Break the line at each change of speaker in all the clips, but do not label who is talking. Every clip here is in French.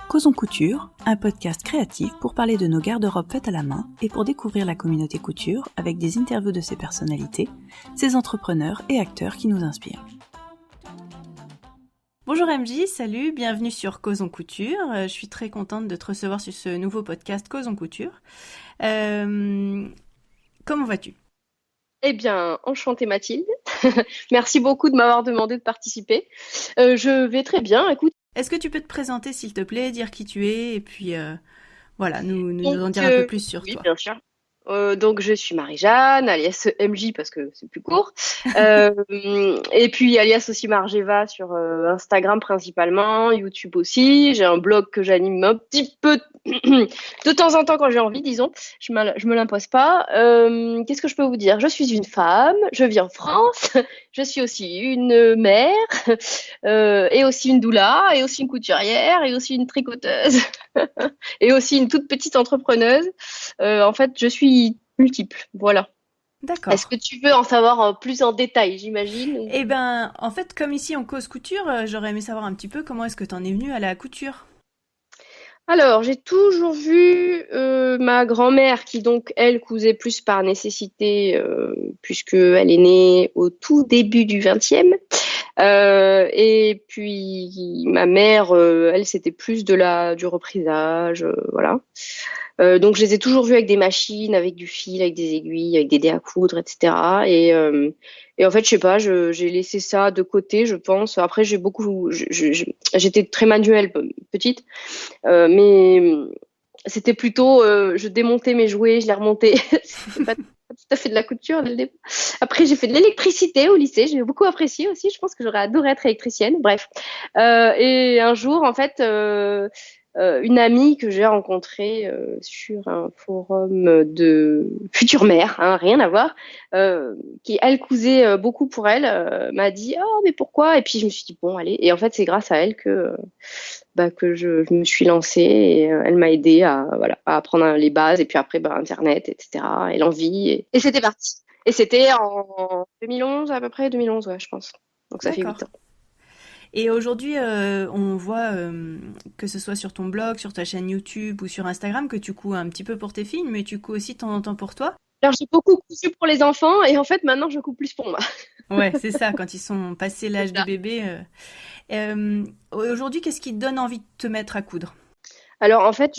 Causons Couture, un podcast créatif pour parler de nos garde-robes faites à la main et pour découvrir la communauté couture avec des interviews de ses personnalités, ses entrepreneurs et acteurs qui nous inspirent. Bonjour MJ, salut, bienvenue sur Causons Couture. Je suis très contente de te recevoir sur ce nouveau podcast Causons Couture. Comment vas-tu ?
Eh bien, enchantée Mathilde. Merci beaucoup de m'avoir demandé de participer. Je vais très bien, écoute.
Est-ce que tu peux te présenter s'il te plaît, dire qui tu es et puis nous en dire un peu plus sur toi.
Oui, bien sûr. Donc, je suis Marie-Jeanne, alias MJ parce que c'est plus court. Et puis, alias aussi Margeva sur Instagram principalement, YouTube aussi. J'ai un blog que j'anime un petit peu de temps en temps quand j'ai envie, disons. Je me l'impose pas. Qu'est-ce que je peux vous dire ? Je suis une femme, je vis en France, je suis aussi une mère, et aussi une doula, et aussi une couturière, et aussi une tricoteuse, et aussi une toute petite entrepreneuse. En fait, je suis multiple, voilà.
D'accord.
Est-ce que tu veux en savoir plus en détail, j'imagine ?
Eh ben, en fait, comme ici on cause couture, j'aurais aimé savoir un petit peu comment est-ce que tu en es venue à la couture.
Alors, j'ai toujours vu ma grand-mère qui, donc, elle, cousait plus par nécessité, puisqu'elle est née au tout début du XXe. Et puis, ma mère, elle, c'était plus du reprisage, voilà. Donc, je les ai toujours vus avec des machines, avec du fil, avec des aiguilles, avec des dés à coudre, etc. Et en fait, je sais pas, j'ai laissé ça de côté, je pense. Après, j'étais très manuelle petite, mais c'était plutôt, je démontais mes jouets, je les remontais. C'était pas tout à fait de la couture dès le début. Après, j'ai fait de l'électricité au lycée, j'ai beaucoup apprécié aussi. Je pense que j'aurais adoré être électricienne. Bref. Et un jour, en fait, une amie que j'ai rencontrée sur un forum de future mère, hein, rien à voir, qui elle cousait beaucoup pour elle, m'a dit oh mais pourquoi ? Et puis je me suis dit bon allez, et en fait c'est grâce à elle que je me suis lancée et elle m'a aidée à apprendre les bases et puis après internet, etc. et l'envie et c'était parti. Et c'était en 2011 à peu près, 2011 ouais je pense. Donc ça fait 8 ans.
Et aujourd'hui, on voit que ce soit sur ton blog, sur ta chaîne YouTube ou sur Instagram que tu couds un petit peu pour tes filles, mais tu couds aussi de temps en temps pour toi.
Alors j'ai beaucoup cousu pour les enfants et en fait maintenant je couds plus pour moi.
Ouais, c'est ça, quand ils sont passés l'âge de bébé. Aujourd'hui, qu'est-ce qui te donne envie de te mettre à coudre ?
Alors en fait,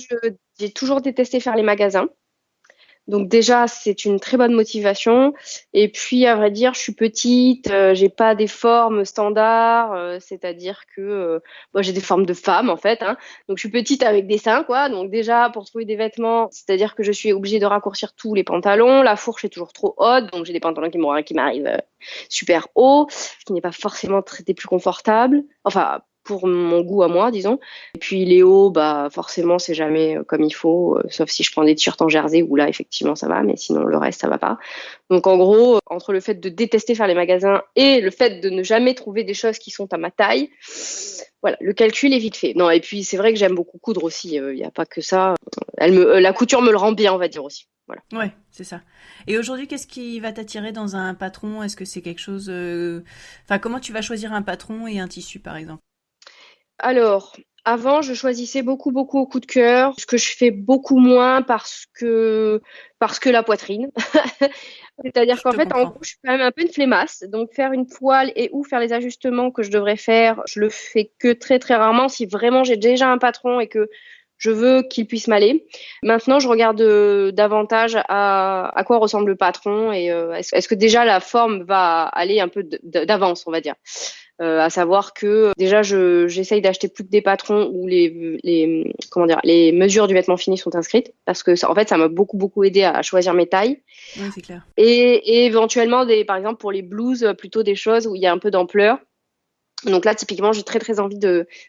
j'ai toujours détesté faire les magasins. Donc déjà, c'est une très bonne motivation. Et puis, à vrai dire, je suis petite, j'ai pas des formes standards, c'est-à-dire que moi j'ai des formes de femme en fait. Hein. Donc je suis petite avec des seins, quoi. Donc déjà, pour trouver des vêtements, c'est-à-dire que je suis obligée de raccourcir tous les pantalons. La fourche est toujours trop haute, donc j'ai des pantalons qui m'arrivent super hauts, ce qui n'est pas forcément des plus confortables. Enfin, pour mon goût à moi, disons. Et puis les hauts, forcément, c'est jamais comme il faut, sauf si je prends des t-shirts en jersey où là, effectivement, ça va, mais sinon, le reste, ça va pas. Donc, en gros, entre le fait de détester faire les magasins et le fait de ne jamais trouver des choses qui sont à ma taille, voilà, le calcul est vite fait. Non, et puis, c'est vrai que j'aime beaucoup coudre aussi, il n'y a pas que ça. La couture me le rend bien, on va dire aussi. Voilà.
Ouais, c'est ça. Et aujourd'hui, qu'est-ce qui va t'attirer dans un patron ? Est-ce que c'est quelque chose... Enfin, comment tu vas choisir un patron et un tissu, par exemple ?
Alors, avant, je choisissais beaucoup au coup de cœur, ce que je fais beaucoup moins parce que la poitrine. C'est-à-dire qu'en fait, en gros, je suis quand même un peu une flemmasse. Donc, faire une poêle ou faire les ajustements que je devrais faire, je le fais que très, très rarement si vraiment j'ai déjà un patron et que je veux qu'il puisse m'aller. Maintenant, je regarde davantage à quoi ressemble le patron et est-ce que déjà la forme va aller un peu d'avance, on va dire. À savoir que déjà j'essaye d'acheter plus que des patrons où les mesures du vêtement fini sont inscrites parce que ça, en fait ça m'a beaucoup aidé à choisir mes tailles.
Oui, c'est clair.
Et éventuellement par exemple pour les blouses plutôt des choses où il y a un peu d'ampleur. Donc là, typiquement, j'ai très très envie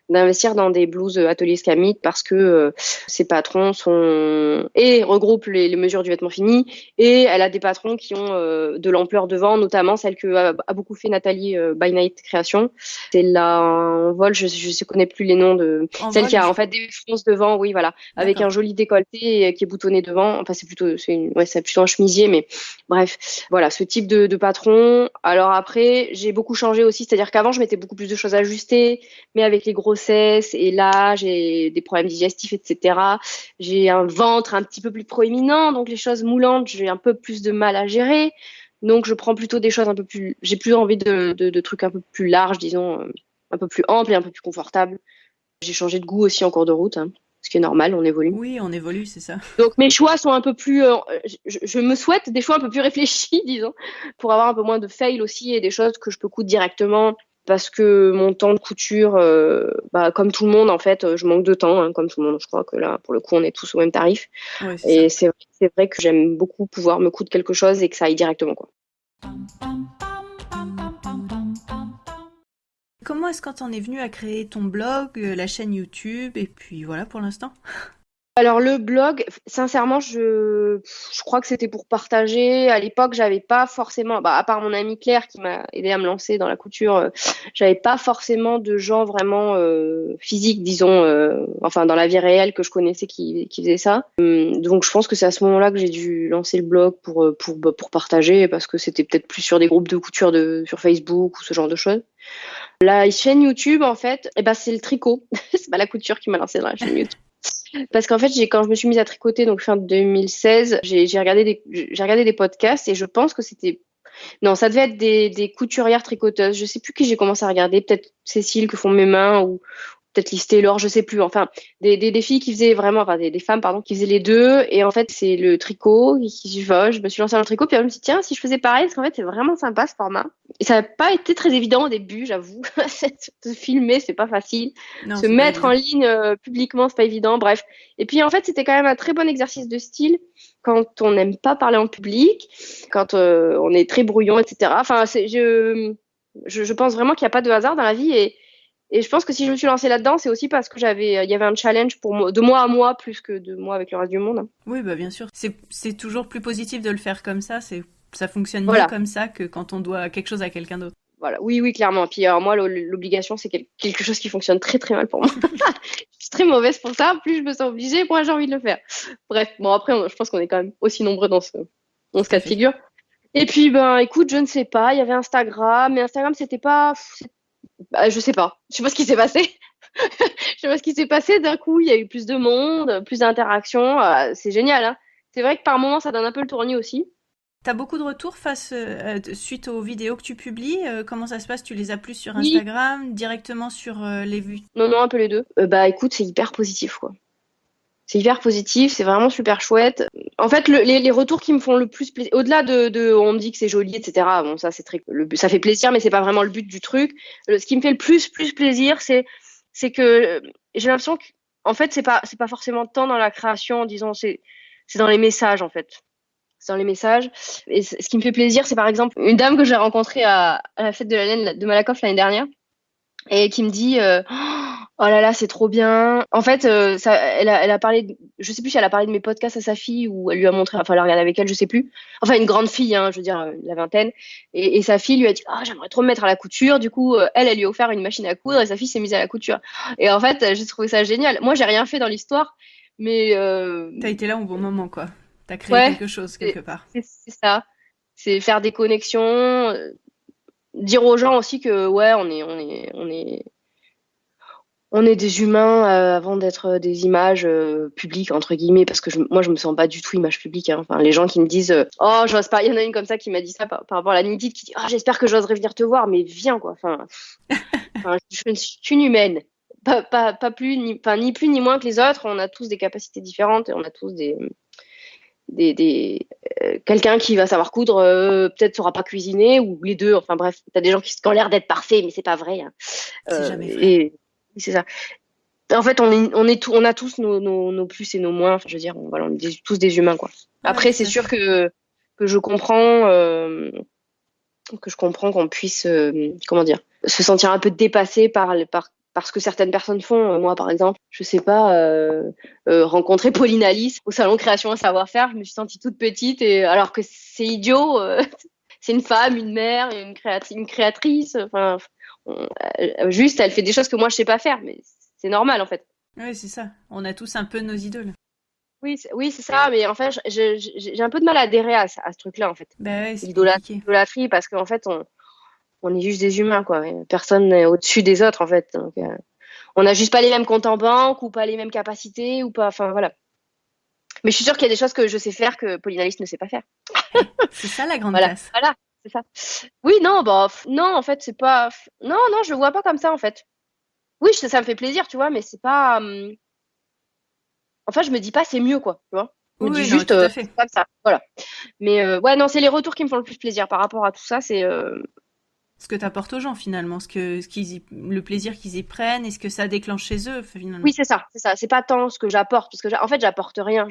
d'investir dans des blouses atelier Scamit parce que ses patrons regroupent les mesures du vêtement fini, et elle a des patrons qui ont de l'ampleur devant, notamment celle que a beaucoup fait Nathalie by Night Création. C'est là en vol, je connais plus les noms de celle qui a en fait des fronces devant, oui voilà, avec un joli décolleté qui est boutonné devant. Enfin c'est plutôt un chemisier, mais bref, voilà ce type de patron. Alors après, j'ai beaucoup changé aussi, c'est-à-dire qu'avant je mettais beaucoup plus de choses à ajuster, mais avec les grossesses et l'âge et des problèmes digestifs, etc., j'ai un ventre un petit peu plus proéminent, donc les choses moulantes, j'ai un peu plus de mal à gérer. Donc je prends plutôt des choses un peu plus, j'ai plus envie de trucs un peu plus larges, disons, un peu plus amples et un peu plus confortables. J'ai changé de goût aussi en cours de route, hein, ce qui est normal, on évolue.
Oui, on évolue, c'est ça.
Donc mes choix sont un peu plus, je me souhaite des choix un peu plus réfléchis, disons, pour avoir un peu moins de fail aussi et des choses que je peux coudre directement. Parce que mon temps de couture, comme tout le monde, en fait, je manque de temps, hein, comme tout le monde. Je crois que là, pour le coup, on est tous au même tarif.
Ouais,
et c'est vrai que j'aime beaucoup pouvoir me coudre quelque chose et que ça aille directement, quoi.
Comment est-ce que t'en es venu à créer ton blog, la chaîne YouTube, et puis voilà pour l'instant?
Alors le blog, sincèrement, je crois que c'était pour partager. À l'époque, j'avais pas forcément, à part mon amie Claire qui m'a aidé à me lancer dans la couture, j'avais pas forcément de gens vraiment physiques, disons, enfin dans la vie réelle que je connaissais qui faisaient ça. Donc je pense que c'est à ce moment-là que j'ai dû lancer le blog pour partager, parce que c'était peut-être plus sur des groupes de couture sur Facebook ou ce genre de choses. La chaîne YouTube, en fait, c'est le tricot. C'est pas la couture qui m'a lancé dans la chaîne YouTube. Parce qu'en fait, quand je me suis mise à tricoter, donc fin 2016, j'ai regardé des podcasts, et je pense que non, ça devait être des couturières tricoteuses. Je sais plus qui j'ai commencé à regarder, peut-être Cécile que font mes mains, ou peut-être Liz Taylor, je sais plus. Enfin, des filles qui faisaient vraiment, enfin des femmes, pardon, qui faisaient les deux. Et en fait, c'est le tricot je me suis lancée dans le tricot, puis je me suis dit, tiens, si je faisais pareil, parce qu'en fait, c'est vraiment sympa ce format. Et ça n'a pas été très évident au début, j'avoue. Se filmer, c'est pas facile.
Non,
Se mettre en ligne publiquement, c'est pas évident. Bref. Et puis en fait, c'était quand même un très bon exercice de style quand on n'aime pas parler en public, quand on est très brouillon, etc. Enfin, je pense vraiment qu'il n'y a pas de hasard dans la vie, et je pense que si je me suis lancée là-dedans, c'est aussi parce que il y avait un challenge pour moi, de moi à moi, plus que de moi avec le reste du monde, hein.
Oui, bien sûr. C'est toujours plus positif de le faire comme ça. Ça fonctionne
Voilà.
mieux comme ça que quand on doit quelque chose à quelqu'un d'autre.
Voilà. Oui, clairement. Puis alors moi, l'obligation, c'est quelque chose qui fonctionne très très mal pour moi. Je suis très mauvaise pour ça. Plus je me sens obligée, moins j'ai envie de le faire. Bref, bon après, je pense qu'on est quand même aussi nombreux dans ce cas de figure. Et puis, écoute, je ne sais pas. Il y avait Instagram, mais Instagram, c'était pas. Je sais pas. Je sais pas ce qui s'est passé. Je sais pas ce qui s'est passé. D'un coup, il y a eu plus de monde, plus d'interactions. C'est génial, hein. C'est vrai que par moments, ça donne un peu le tournis aussi.
T'as beaucoup de retours suite aux vidéos que tu publies. Comment ça se passe? Tu les as plus sur Instagram, directement sur les vues?
Non, un peu les deux. Écoute, c'est hyper positif, quoi. C'est hyper positif, c'est vraiment super chouette. En fait, les retours qui me font le plus plaisir, au-delà de on me dit que c'est joli, etc. Bon, ça c'est ça fait plaisir, mais c'est pas vraiment le but du truc. Ce qui me fait le plus plaisir, c'est que j'ai l'impression que, en fait, c'est pas forcément tant dans la création, disons, c'est dans les messages, en fait. C'est dans les messages. Et ce qui me fait plaisir, c'est par exemple une dame que j'ai rencontrée à la fête de la laine de Malakoff l'année dernière, et qui me dit oh là là, c'est trop bien. En fait, elle a parlé, je sais plus si elle a parlé de mes podcasts à sa fille, ou elle lui a montré, enfin elle a regardé avec elle, je sais plus. Enfin une grande fille, hein, je veux dire la vingtaine. Et sa fille lui a dit j'aimerais trop me mettre à la couture. Du coup, elle lui a offert une machine à coudre, et sa fille s'est mise à la couture. Et en fait, j'ai trouvé ça génial. Moi, j'ai rien fait dans l'histoire, mais
t'as été là au bon moment, quoi. T'as créé quelque chose quelque part.
C'est ça. C'est faire des connexions, dire aux gens aussi que on est des humains avant d'être des images publiques, entre guillemets, parce que moi je me sens pas du tout image publique, hein. Enfin, les gens qui me disent j'ose pas, il y en a une comme ça qui m'a dit ça par rapport à la Nidite, qui dit j'espère que j'oserais venir te voir, mais viens, quoi. Enfin je suis une humaine, pas plus ni plus ni moins que les autres. On a tous des capacités différentes, et on a tous quelqu'un qui va savoir coudre, peut-être saura pas cuisiner, ou les deux. Enfin bref, t'as des gens qui ont l'air d'être parfaits, mais c'est pas vrai, hein.
C'est jamais vrai.
C'est ça. En fait, on a tous nos plus et nos moins. Enfin, je veux dire, on est tous des humains, quoi. Après, c'est sûr que je comprends qu'on puisse, comment dire, se sentir un peu dépassé par ce que certaines personnes font. Moi, par exemple, je sais pas, rencontrer Pauline Alice au salon Création et Savoir-faire, je me suis sentie toute petite et alors que c'est idiot, c'est une femme, une mère, une créatrice. Enfin, juste, elle fait des choses que moi je sais pas faire, mais c'est normal en fait.
Oui, c'est ça. On a tous un peu nos idoles.
Oui, c'est ça, mais en fait, j'ai un peu de mal à adhérer à ce truc-là en fait.
Bah ouais, c'est compliqué.
L'idolâtrie, parce qu'en fait, on est juste des humains, quoi. Personne n'est au-dessus des autres, en fait. Donc, on n'a juste pas les mêmes comptes en banque ou pas les mêmes capacités ou pas. Enfin, voilà. Mais je suis sûre qu'il y a des choses que je sais faire que Pauline Alice ne sait pas faire.
C'est ça la grande
Voilà,
classe.
voilà, c'est ça. Oui, non, bah, non, en fait, c'est pas. Non, non, je le vois pas comme ça, en fait. Oui, ça me fait plaisir, tu vois, mais c'est pas. Enfin, je me dis pas c'est mieux, quoi. Tu vois. Je me
Oui,
dis
non,
juste
tout à fait.
c'est comme ça. Voilà. Mais ouais, non, c'est les retours qui me font le plus plaisir par rapport à tout ça. C'est
Ce que tu apportes aux gens finalement, le plaisir qu'ils y prennent et ce que ça déclenche chez eux finalement.
Oui, c'est ça, c'est ça. C'est pas tant ce que j'apporte, parce que en fait, j'apporte rien.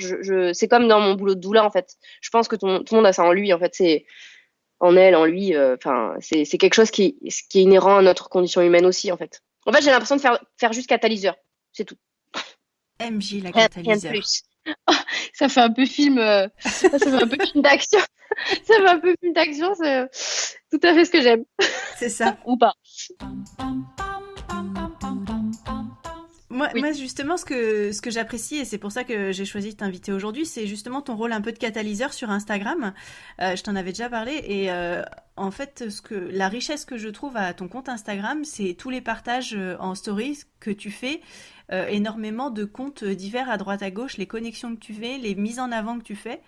C'est comme dans mon boulot de doula, en fait. Je pense que tout le monde a ça en lui, en fait. C'est en elle, en lui. Enfin, c'est quelque chose qui est inhérent à notre condition humaine aussi, en fait. En fait, j'ai l'impression de faire juste catalyseur. C'est tout.
MJ, la
Rien de
catalyseur.
plus. Ça fait un peu film. Ça fait un peu film d'action. Ça fait un peu film d'action. C'est tout à fait ce que j'aime.
C'est ça.
Ou pas.
Moi,
Oui.
moi, justement, ce que j'apprécie, et c'est pour ça que j'ai choisi de t'inviter aujourd'hui, c'est justement ton rôle un peu de catalyseur sur Instagram. Je t'en avais déjà parlé, et en fait, la richesse que je trouve à ton compte Instagram, c'est tous les partages en stories que tu fais, énormément de comptes divers à droite à gauche, les connexions que tu fais, les mises en avant que tu fais.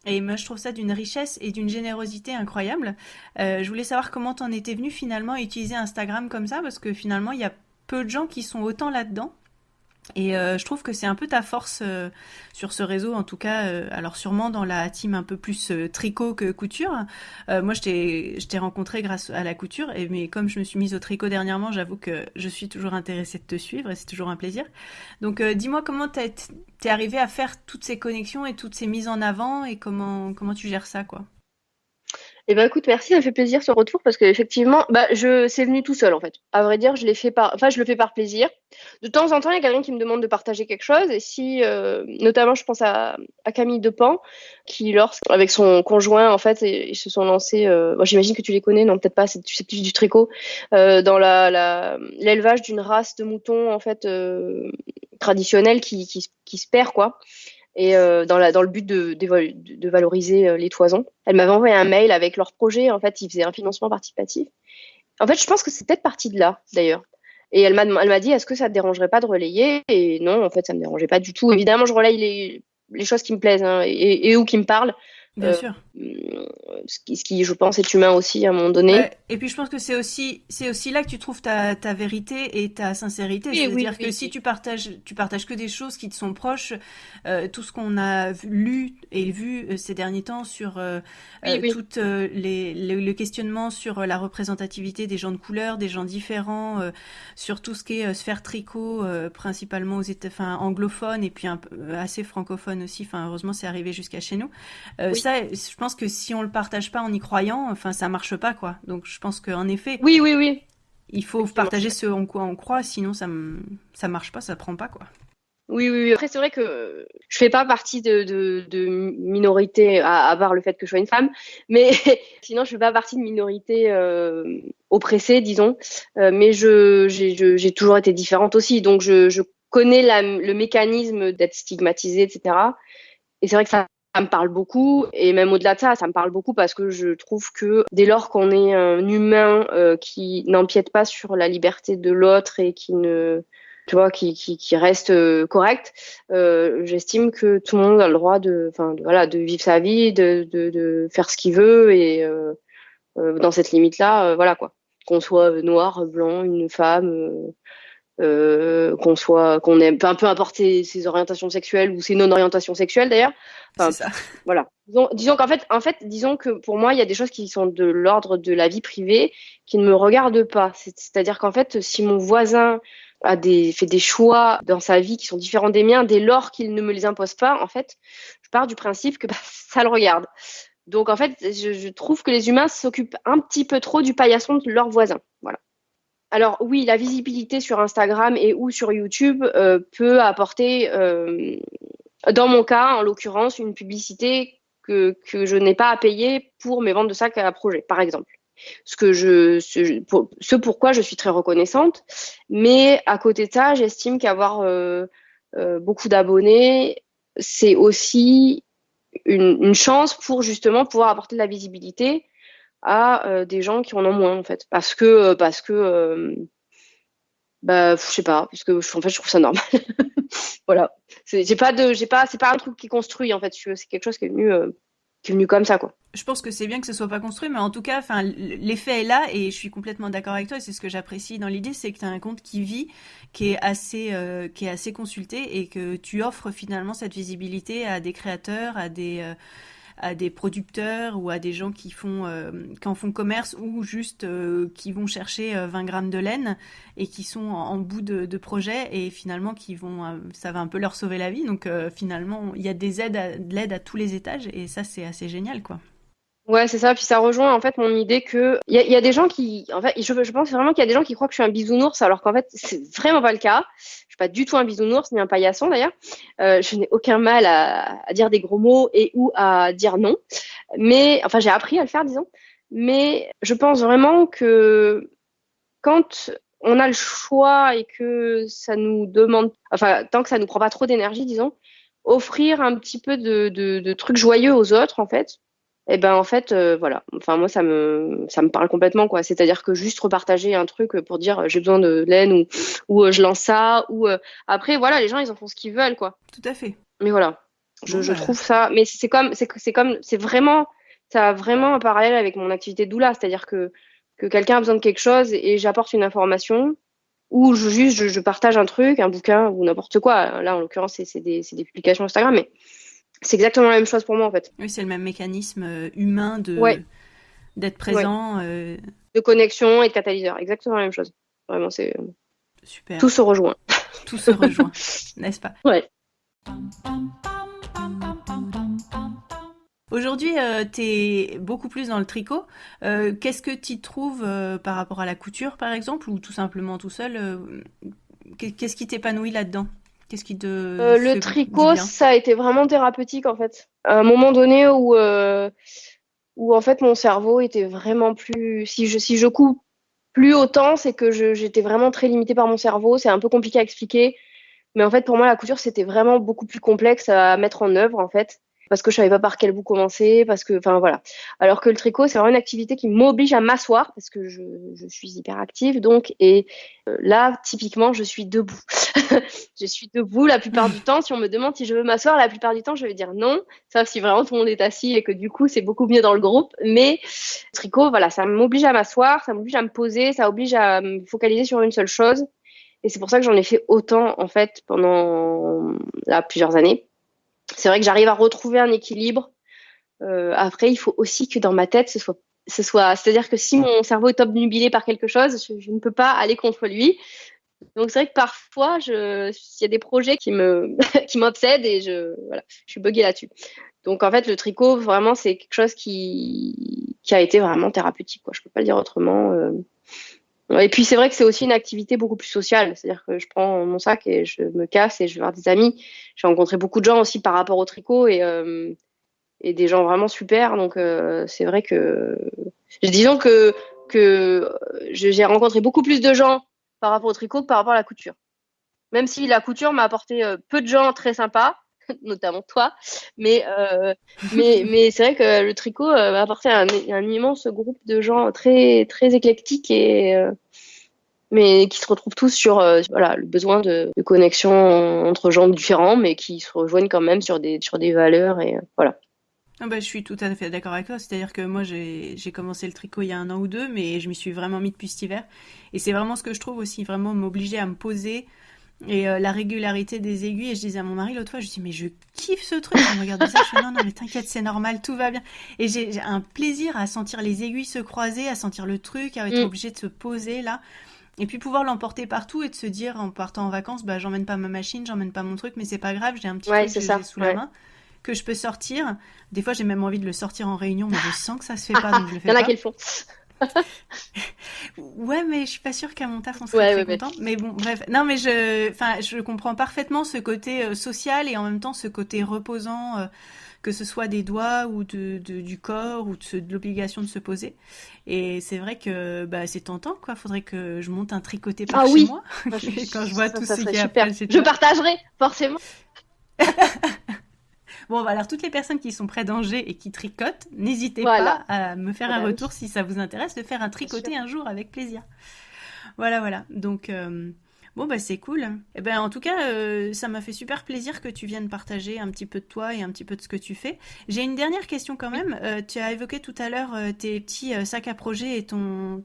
Et moi, je trouve ça d'une richesse et d'une générosité incroyable. Je voulais savoir comment t'en étais venu finalement à utiliser Instagram comme ça, parce que finalement, il y a peu de gens qui sont autant là-dedans. Et je trouve que c'est un peu ta force sur ce réseau, en tout cas. Alors sûrement dans la team un peu plus tricot que couture. Moi, je t'ai rencontré grâce à la couture, mais comme je me suis mise au tricot dernièrement, j'avoue que je suis toujours intéressée de te suivre et c'est toujours un plaisir. Donc dis-moi comment t'es arrivé à faire toutes ces connexions et toutes ces mises en avant et comment tu gères ça, quoi.
Eh ben écoute, merci, ça me fait plaisir ce retour parce qu'effectivement, c'est venu tout seul en fait. À vrai dire, je le fais par plaisir. De temps en temps, il y a quelqu'un qui me demande de partager quelque chose et si, notamment, je pense à Camille Depan qui, avec son conjoint en fait, ils se sont lancés. Bon, j'imagine que tu les connais, non peut-être pas, c'est plus du tricot, dans l'élevage d'une race de moutons en fait traditionnelle qui se perd quoi et dans le but de valoriser les toisons. Elle m'avait envoyé un mail avec leur projet. En fait, ils faisaient un financement participatif. En fait, je pense que c'est peut-être parti de là, d'ailleurs. Et elle m'a dit, est-ce que ça te dérangerait pas de relayer? Et non, en fait, ça me dérangeait pas du tout. Évidemment, je relaye les choses qui me plaisent hein, et ou qui me parlent.
Bien sûr.
Ce qui, je pense, est humain aussi à un moment donné.
Ouais. Et puis je pense que c'est aussi là que tu trouves ta vérité et ta sincérité.
Oui,
C'est-à-dire
oui,
que si tu partages que des choses qui te sont proches, tout ce qu'on a lu et vu ces derniers temps sur
oui.
tout le questionnement sur la représentativité des gens de couleur, des gens différents, sur tout ce qui est sphère tricot, principalement anglophone et puis un peu assez francophone aussi. Enfin, heureusement, c'est arrivé jusqu'à chez nous.
Oui.
Ça, je pense que si on le partage pas en y croyant, enfin, ça marche pas, quoi. Donc, je pense qu'en effet,
Oui.
il faut partager ce en quoi on croit, sinon ça marche pas, ça prend pas, quoi.
Oui. Après, c'est vrai que je fais pas partie de minorité, à part le fait que je sois une femme, mais sinon, je fais pas partie de minorité oppressée, disons. Mais j'ai toujours été différente aussi, donc je connais le mécanisme d'être stigmatisée, etc. Et c'est vrai que ça me parle beaucoup, et même au-delà de ça me parle beaucoup parce que je trouve que dès lors qu'on est un humain qui n'empiète pas sur la liberté de l'autre et qui ne tu vois, qui reste correct. J'estime que tout le monde a le droit de vivre sa vie, de faire ce qu'il veut et dans cette limite-là, voilà quoi. Qu'on soit noir, blanc, une femme, qu'on ait, peu importe ses orientations sexuelles ou ses non-orientations sexuelles d'ailleurs. Enfin,
c'est ça.
voilà. Disons qu'en fait, disons que pour moi, il y a des choses qui sont de l'ordre de la vie privée qui ne me regardent pas. C'est-à-dire qu'en fait, si mon voisin fait des choix dans sa vie qui sont différents des miens, dès lors qu'il ne me les impose pas, en fait, je pars du principe que ça le regarde. Donc en fait, je trouve que les humains s'occupent un petit peu trop du paillasson de leurs voisins. Voilà. Alors oui, la visibilité sur Instagram et ou sur YouTube peut apporter, dans mon cas, en l'occurrence, une publicité que je n'ai pas à payer pour mes ventes de sacs à projet, par exemple. Ce pourquoi je suis très reconnaissante. Mais à côté de ça, j'estime qu'avoir beaucoup d'abonnés, c'est aussi une chance pour justement pouvoir apporter de la visibilité à des gens qui en ont moins en fait, bah je sais pas, parce que en fait je trouve ça normal. Voilà, c'est pas un truc qui est construit en fait, c'est quelque chose qui est venu comme ça quoi.
Je pense que c'est bien que ce soit pas construit, mais en tout cas, enfin, l'effet est là et je suis complètement d'accord avec toi. Et c'est ce que j'apprécie dans l'idée, c'est que tu as un compte qui vit, qui est assez consulté et que tu offres finalement cette visibilité à des créateurs, à des producteurs ou à des gens qui en font commerce ou juste qui vont chercher 20 grammes de laine et qui sont en bout de projet et finalement ça va un peu leur sauver la vie. Donc finalement, il y a de l'aide à tous les étages et ça, c'est assez génial, quoi.
Ouais, c'est ça. Puis ça rejoint en fait mon idée que il y a des gens qui, en fait, je pense vraiment qu'il y a des gens qui croient que je suis un bisounours, alors qu'en fait c'est vraiment pas le cas. Je suis pas du tout un bisounours ni un paillasson d'ailleurs. Je n'ai aucun mal à dire des gros mots et ou à dire non. Mais enfin, j'ai appris à le faire, disons. Mais je pense vraiment que quand on a le choix et que ça nous demande, enfin, tant que ça nous prend pas trop d'énergie, disons, offrir un petit peu de trucs joyeux aux autres, en fait, et ben en fait, voilà. Enfin, moi, ça me parle complètement, quoi. C'est-à-dire que juste repartager un truc pour dire j'ai besoin de laine ou je lance ça ou après, voilà, les gens ils en font ce qu'ils veulent, quoi.
Tout à fait.
Mais voilà,
Bon,
je
bah,
trouve ça. Mais c'est vraiment, ça a vraiment un parallèle avec mon activité de doula, c'est-à-dire que quelqu'un a besoin de quelque chose et j'apporte une information ou je partage un truc, un bouquin ou n'importe quoi. Là, en l'occurrence, c'est des publications Instagram, mais c'est exactement la même chose pour moi en fait.
oui, c'est le même mécanisme humain
Ouais,
d'être
ouais.
présent.
De connexion et de catalyseur, exactement la même chose. Vraiment, c'est
Super.
tout se rejoint.
Tout se rejoint, n'est-ce pas?
Ouais.
Aujourd'hui, tu es beaucoup plus dans le tricot. Qu'est-ce que tu trouves par rapport à la couture, par exemple, ou tout simplement tout seul qu'est-ce qui t'épanouit là-dedans? Qu'est-ce qui te
Le
fait du
tricot,
bien?
ça a été vraiment thérapeutique en fait. À un moment donné où en fait mon cerveau était vraiment plus. Si je coupe plus autant, c'est que j'étais vraiment très limitée par mon cerveau. C'est un peu compliqué à expliquer. Mais en fait, pour moi, la couture, c'était vraiment beaucoup plus complexe à mettre en œuvre, en fait, parce que je savais pas par quel bout commencer, parce que, enfin, voilà. Alors que le tricot, c'est vraiment une activité qui m'oblige à m'asseoir, parce que je suis hyper active, donc, et là, typiquement, je suis debout. Je suis debout la plupart du temps. Si on me demande si je veux m'asseoir, la plupart du temps, je vais dire non, sauf si vraiment tout le monde est assis et que du coup, c'est beaucoup mieux dans le groupe. Mais le tricot, voilà, ça m'oblige à m'asseoir, ça m'oblige à me poser, ça oblige à me focaliser sur une seule chose. Et c'est pour ça que j'en ai fait autant, en fait, pendant là, plusieurs années. C'est vrai que j'arrive à retrouver un équilibre. Après, il faut aussi que dans ma tête, c'est-à-dire que si mon cerveau est obnubilé par quelque chose, je ne peux pas aller contre lui. Donc c'est vrai que parfois, il y a des projets qui m'obsèdent et voilà, je suis buggée là-dessus. Donc en fait, le tricot, vraiment, c'est quelque chose qui a été vraiment thérapeutique, quoi. Je peux pas le dire autrement. Et puis c'est vrai que c'est aussi une activité beaucoup plus sociale, c'est-à-dire que je prends mon sac et je me casse et je vais voir des amis. J'ai rencontré beaucoup de gens aussi par rapport au tricot et des gens vraiment super. Donc c'est vrai que disons que j'ai rencontré beaucoup plus de gens par rapport au tricot que par rapport à la couture. Même si la couture m'a apporté peu de gens très sympas, notamment toi, mais c'est vrai que le tricot m'a apporté un immense groupe de gens très très éclectiques mais qui se retrouvent tous sur voilà, le besoin de connexion entre gens différents, mais qui se rejoignent quand même sur des valeurs et voilà.
Ah bah, je suis tout à fait d'accord avec toi. C'est-à-dire que moi, j'ai commencé le tricot il y a un an ou deux, mais je m'y suis vraiment mis depuis cet hiver. Et c'est vraiment ce que je trouve aussi, vraiment m'obliger à me poser et la régularité des aiguilles. Et je disais à mon mari l'autre fois, je dis mais je kiffe ce truc. Il me regarde ça, je fais non, non, mais t'inquiète, c'est normal, tout va bien. Et j'ai un plaisir à sentir les aiguilles se croiser, à sentir le truc, à être
Mm.
obligé de se poser là. Et puis pouvoir l'emporter partout et de se dire en partant en vacances, bah j'emmène pas ma machine, j'emmène pas mon truc, mais c'est pas grave, j'ai un petit
Ouais,
truc
c'est
que j'ai
ça.
sous la
Ouais.
main, que je peux sortir. Des fois j'ai même envie de le sortir en réunion, mais je sens que ça se fait pas, donc je le
Il y
fais
en a qui
pas.
le font.
Ouais, mais je suis pas sûre qu'à mon taf on serait très
Ouais.
content. Mais bon, bref. Non, mais je comprends parfaitement ce côté social et en même temps ce côté reposant, que ce soit des doigts ou du corps ou de l'obligation de se poser. Et c'est vrai que bah, c'est tentant, quoi. Faudrait que je monte un tricoté par
Ah
chez
oui,
moi.
bah,
Et quand je vois tout
ça
ce
serait
qu'il y a
super.
après chez
Je
toi.
partagerai, forcément.
Bon, bah, alors toutes les personnes qui sont près d'Angers et qui tricotent, n'hésitez
Voilà.
pas à me faire
Ah
un
bah oui,
retour si ça vous intéresse de faire un
bien sûr.
tricoté un jour avec plaisir. Voilà, voilà. Donc, bon, bah, c'est cool. Eh ben, en tout cas, ça m'a fait super plaisir que tu viennes partager un petit peu de toi et un petit peu de ce que tu fais. J'ai une dernière question quand
Oui.
même. Tu as évoqué tout à l'heure tes petits sacs à projet et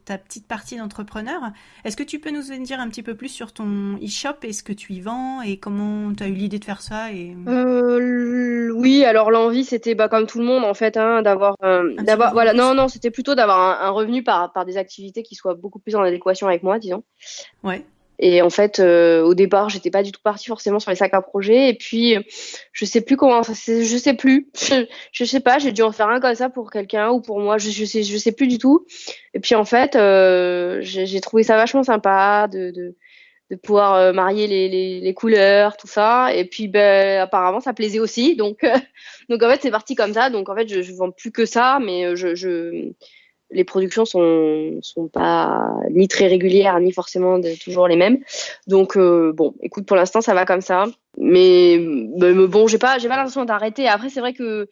ta petite partie d'entrepreneur. Est-ce que tu peux nous en dire un petit peu plus sur ton e-shop et ce que tu y vends et comment tu as eu l'idée de faire ça et
Oui, alors l'envie, c'était bah, comme tout le monde en fait, hein,
un petit revenu en
voilà,
plus?
non, c'était plutôt d'avoir un revenu par des activités qui soient beaucoup plus en adéquation avec moi, disons.
Ouais.
Et en fait, au départ, j'étais pas du tout partie forcément sur les sacs à projet. Et puis, je sais plus comment, je sais plus, je sais pas, j'ai dû en faire un comme ça pour quelqu'un ou pour moi, je sais plus du tout. Et puis en fait, j'ai trouvé ça vachement sympa de pouvoir marier les couleurs, tout ça. Et puis, ben, apparemment, ça plaisait aussi. Donc, donc en fait, c'est parti comme ça. Donc, en fait, je vends plus que ça, mais les productions sont pas ni très régulières, ni forcément toujours les mêmes. Donc, bon, écoute, pour l'instant, ça va comme ça. Mais bon, j'ai pas l'intention d'arrêter. Après, c'est vrai que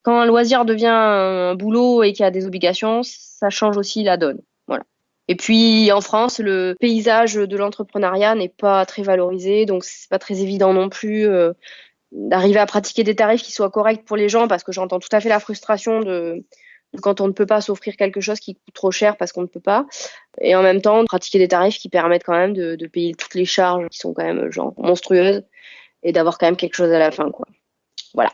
quand un loisir devient un boulot et qu'il y a des obligations, ça change aussi la donne. Voilà. Et puis en France, le paysage de l'entrepreneuriat n'est pas très valorisé, donc c'est pas très évident non plus d'arriver à pratiquer des tarifs qui soient corrects pour les gens, parce que j'entends tout à fait la frustration de quand on ne peut pas s'offrir quelque chose qui coûte trop cher parce qu'on ne peut pas, et en même temps pratiquer des tarifs qui permettent quand même de payer toutes les charges qui sont quand même genre monstrueuses et d'avoir quand même quelque chose à la fin, quoi. Voilà.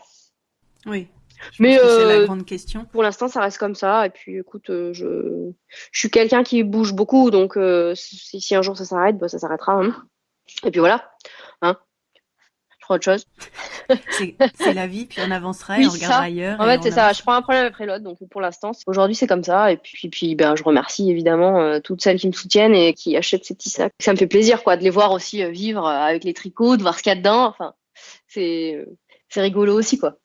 Oui. Je
Mais
pense que c'est la grande question.
pour l'instant, ça reste comme ça. Et puis, écoute, je suis quelqu'un qui bouge beaucoup, donc si un jour ça s'arrête, bah, ça s'arrêtera, hein. Et puis voilà, hein, je ferai autre chose.
C'est la vie, puis on avancera et
Oui,
on
c'est
regardera
ça.
ailleurs
En
et
fait,
on
c'est ça. Je
avancera.
prends un problème après l'autre. Donc pour l'instant, aujourd'hui, c'est comme ça. Et puis, ben, je remercie évidemment toutes celles qui me soutiennent et qui achètent ces petits sacs. Ça me fait plaisir, quoi, de les voir aussi vivre avec les tricots, de voir ce qu'il y a dedans. Enfin, c'est c'est rigolo aussi, quoi,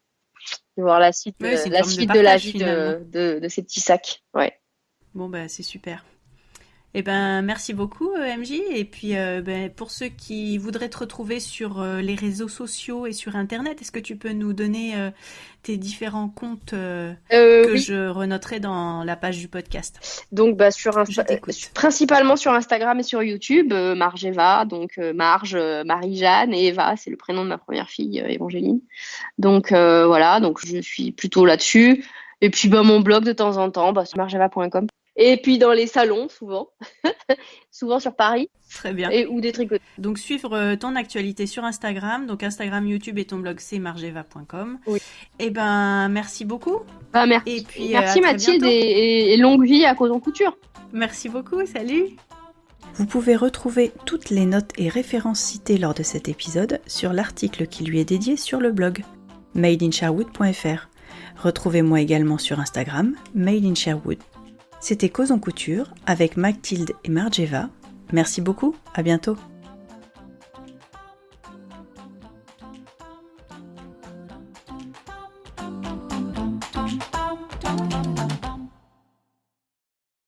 de voir
Oui, c'est une
la
forme de
suite de la
partage
vie
finalement.
de ces petits sacs. Ouais.
Bon, bah, c'est super. Eh ben, merci beaucoup, MJ. Et puis, ben, pour ceux qui voudraient te retrouver sur les réseaux sociaux et sur Internet, est-ce que tu peux nous donner tes différents comptes que
Oui.
je renoterai dans la page du podcast?
Donc, bah,
Je t'écoute.
principalement sur Instagram et sur YouTube, Marge Eva, donc Marge, Marie-Jeanne et Eva, c'est le prénom de ma première fille, Évangéline. Donc voilà, donc je suis plutôt là-dessus. Et puis bah, mon blog de temps en temps, bah, sur margeva.com. Et puis dans les salons, souvent, souvent sur Paris,
Très bien.
et ou des tricots.
Donc, suivre ton actualité sur Instagram. Donc, Instagram, YouTube et ton blog, c'est margeva.com.
Oui.
Eh ben, merci beaucoup.
Bah,
Et puis, à
merci
très
Mathilde
bientôt.
et longue vie à Cause en Couture.
Merci beaucoup. Salut. Vous pouvez retrouver toutes les notes et références citées lors de cet épisode sur l'article qui lui est dédié sur le blog madeinsherwood.fr. Retrouvez-moi également sur Instagram, Made in Sherwood. C'était Cause en Couture avec Mathilde et Margeva. Merci beaucoup, à bientôt.